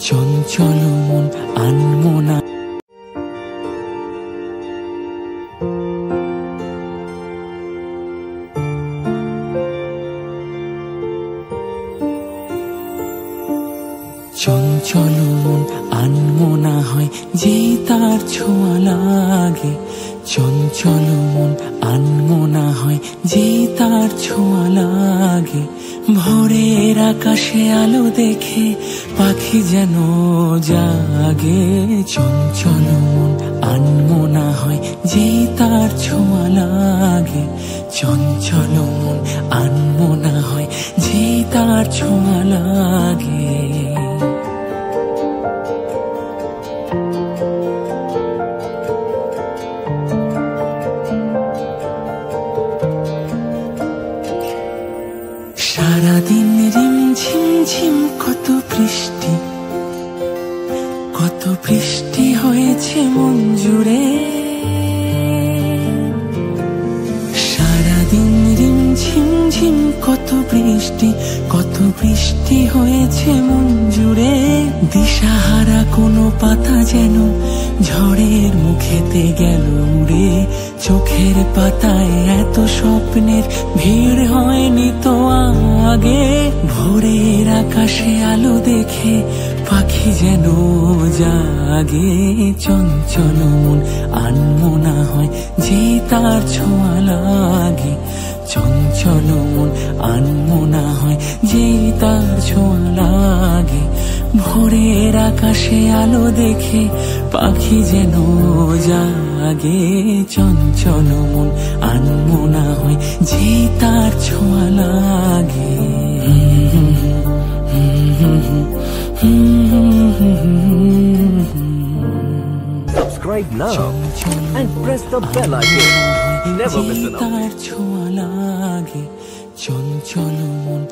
চঞ্চল মন আনমনা। চঞ্চল মন আনমনা হয় যেই তার ছোঁয়া লাগে। চঞ্চল মন আনমনা হয় যেই তার ছোঁয়া লাগে। ভোরের আকাশে আলো দেখে পাখি যেন জাগে। চঞ্চল মন আনমনা হয় যেই তার ছোঁয়া লাগে। চঞ্চল মন আনমনা হয় যেই তার ছোঁয়া লাগে। সারাদিন রিমঝিম ঝিম কত বৃষ্টি, কত বৃষ্টি হয়েছে মন জুড়ে। সারাদিন রিমঝিম ঝিম কত বৃষ্টি, কত বৃষ্টি হয়েছে মন জুড়ে। দিশাহারা কোনো পাতা যেন ঝড়ের মুখেতে গেল উড়ে। চোখের পাতায় এত স্বপ্নের ভিড় হয়নি তো আগে। ভোরের আকাশে আলো দেখে পাখি যেন জাগে। চঞ্চল মন আনমনা হয় যে তার ছোঁয়া লাগে। চঞ্চল মন আনমনা হয় যে তার ছোঁয়া লাগে। ভোরের আকাশে আলো দেখে পাখি যেন জাগে। চঞ্চল মন আনমনা হয় যে তার ছোঁয়া লাগে। Subscribe now and press the bell icon. Never miss an update. তার ছোঁয়া লাগে চঞ্চল মন।